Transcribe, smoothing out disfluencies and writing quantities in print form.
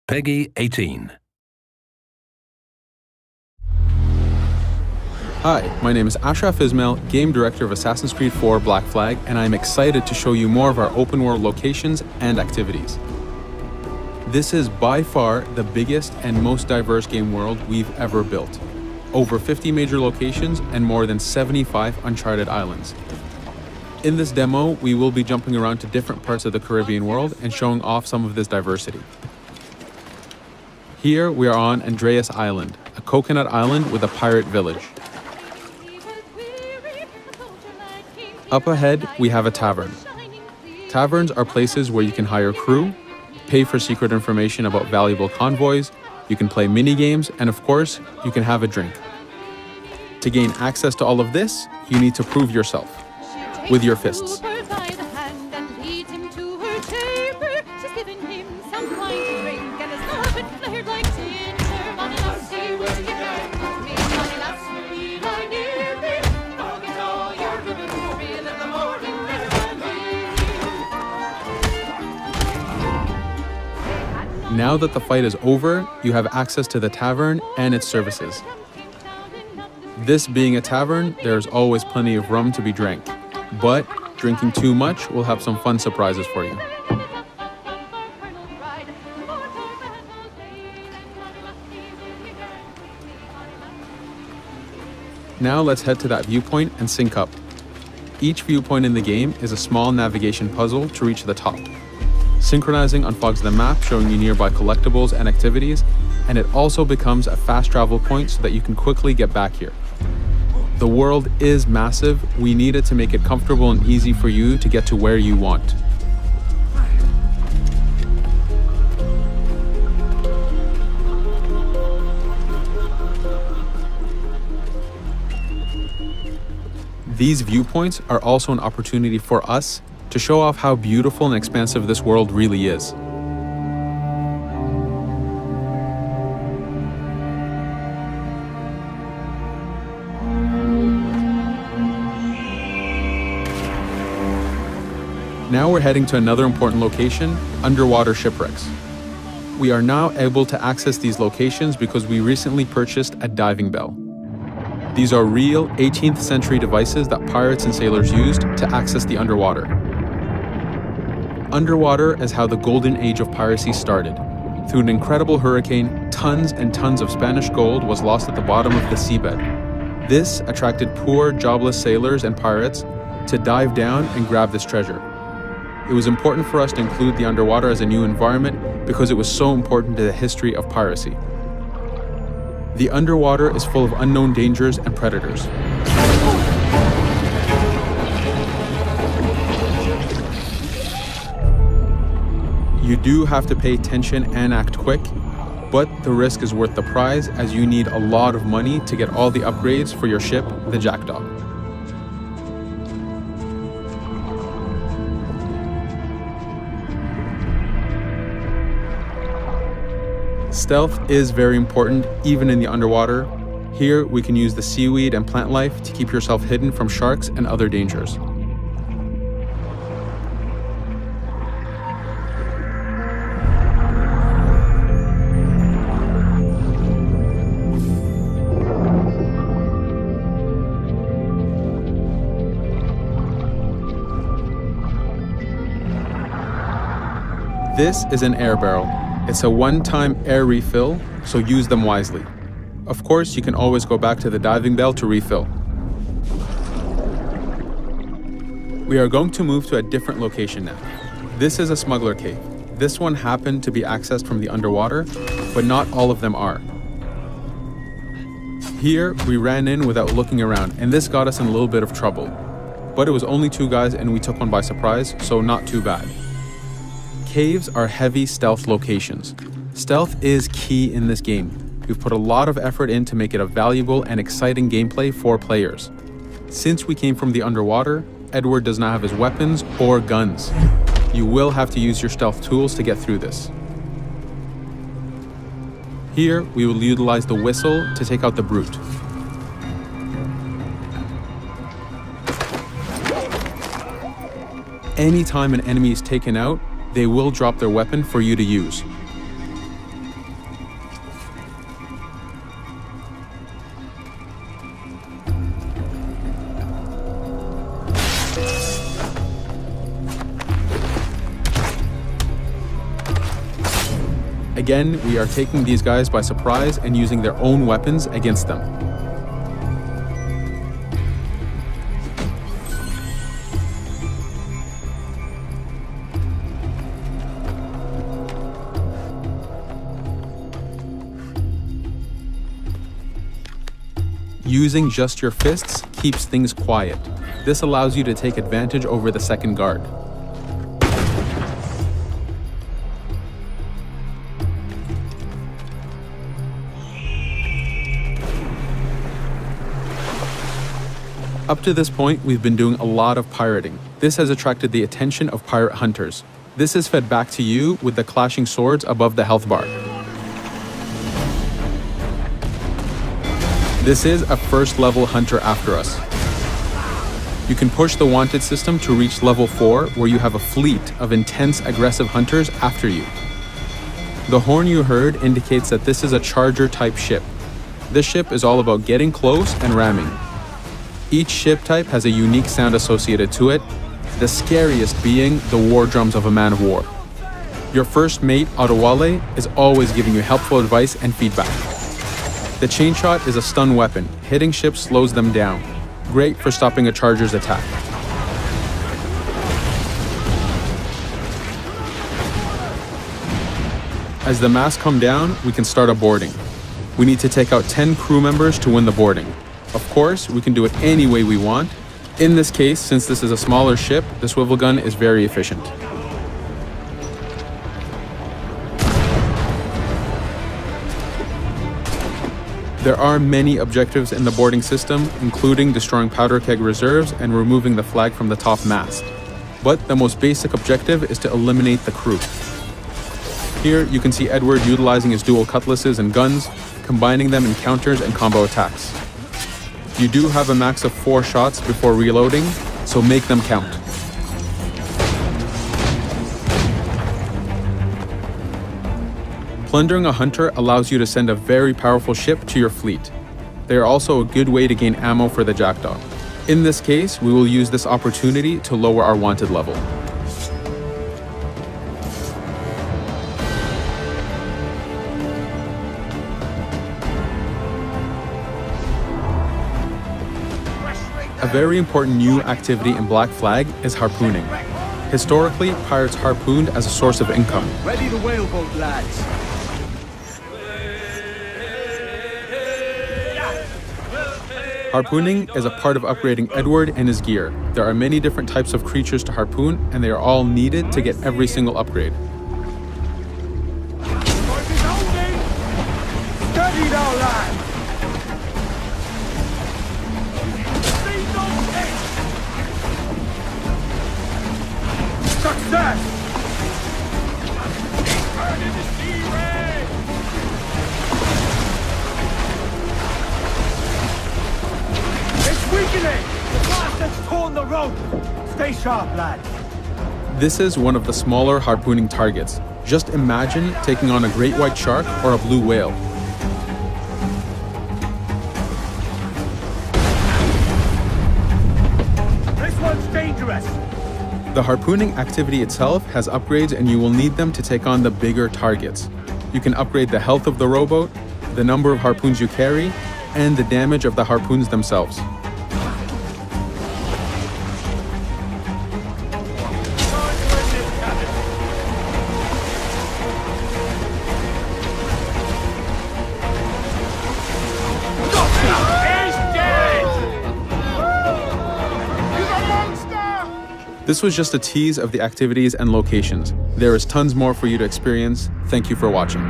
PEGI 18. Hi, my name is Ashraf Ismail, Game Director of Assassin's Creed 4 Black Flag, and I'm excited to show you more of our open world locations and activities. This is by far the biggest and most diverse game world we've ever built. Over 50 major locations and more than 75 uncharted islands. In this demo, we will be jumping around to different parts of the Caribbean world and showing off some of this diversity. Here we are on Andreas Island, a coconut island with a pirate village. Up ahead, we have a tavern. Taverns are places where you can hire crew, pay for secret information about valuable convoys, you can play mini-games, and of course, you can have a drink. To gain access to all of this, you need to prove yourself with your fists. Now that the fight is over, you have access to the tavern and its services. This being a tavern, there's always plenty of rum to be drank, but drinking too much will have some fun surprises for you. Now let's head to that viewpoint and sync up. Each viewpoint in the game is a small navigation puzzle to reach the top. Synchronizing unfogs the map, showing you nearby collectibles and activities, and it also becomes a fast travel point so that you can quickly get back here. The world is massive. We need it to make it comfortable and easy for you to get to where you want. These viewpoints are also an opportunity for us to show off how beautiful and expansive this world really is. Now we're heading to another important location, underwater shipwrecks. We are now able to access these locations because we recently purchased a diving bell. These are real 18th century devices that pirates and sailors used to access the underwater. Underwater is how the golden age of piracy started. Through an incredible hurricane, tons and tons of Spanish gold was lost at the bottom of the seabed. This attracted poor, jobless sailors and pirates to dive down and grab this treasure. It was important for us to include the underwater as a new environment because it was so important to the history of piracy. The underwater is full of unknown dangers and predators. You do have to pay attention and act quick, but the risk is worth the prize as you need a lot of money to get all the upgrades for your ship, the Jackdaw. Stealth is very important, even in the underwater. Here, we can use the seaweed and plant life to keep yourself hidden from sharks and other dangers. This is an air barrel. It's a one-time air refill, so use them wisely. Of course, you can always go back to the diving bell to refill. We are going to move to a different location now. This is a smuggler cave. This one happened to be accessed from the underwater, but not all of them are. Here, we ran in without looking around, and this got us in a little bit of trouble. But it was only 2 guys and we took one by surprise, so not too bad. Caves are heavy stealth locations. Stealth is key in this game. We've put a lot of effort in to make it a valuable and exciting gameplay for players. Since we came from the underwater, Edward does not have his weapons or guns. You will have to use your stealth tools to get through this. Here, we will utilize the whistle to take out the brute. Anytime an enemy is taken out, they will drop their weapon for you to use. Again, we are taking these guys by surprise and using their own weapons against them. Using just your fists keeps things quiet. This allows you to take advantage over the second guard. Up to this point, we've been doing a lot of pirating. This has attracted the attention of pirate hunters. This is fed back to you with the clashing swords above the health bar. This is a first level hunter after us. You can push the wanted system to reach level 4, where you have a fleet of intense aggressive hunters after you. The horn you heard indicates that this is a charger type ship. This ship is all about getting close and ramming. Each ship type has a unique sound associated to it, the scariest being the war drums of a man of war. Your first mate, Adewale, is always giving you helpful advice and feedback. The chain shot is a stun weapon. Hitting ships slows them down. Great for stopping a charger's attack. As the masts come down, we can start a boarding. We need to take out 10 crew members to win the boarding. Of course, we can do it any way we want. In this case, since this is a smaller ship, the swivel gun is very efficient. There are many objectives in the boarding system, including destroying powder keg reserves and removing the flag from the top mast. But the most basic objective is to eliminate the crew. Here you can see Edward utilizing his dual cutlasses and guns, combining them in counters and combo attacks. You do have a max of 4 shots before reloading, so make them count. Plundering a hunter allows you to send a very powerful ship to your fleet. They are also a good way to gain ammo for the Jackdaw. In this case, we will use this opportunity to lower our wanted level. A very important new activity in Black Flag is harpooning. Historically, pirates harpooned as a source of income. Ready the whaleboat, lads. Harpooning is a part of upgrading Edward and his gear. There are many different types of creatures to harpoon, and they are all needed to get every single upgrade. Study now, lads. Success! Turn into sea ray! It's weakening! The blast has torn the rope! Stay sharp, lad. This is one of the smaller harpooning targets. Just imagine taking on a great white shark or a blue whale. This one's dangerous! The harpooning activity itself has upgrades, and you will need them to take on the bigger targets. You can upgrade the health of the rowboat, the number of harpoons you carry, and the damage of the harpoons themselves. This was just a tease of the activities and locations. There is tons more for you to experience. Thank you for watching.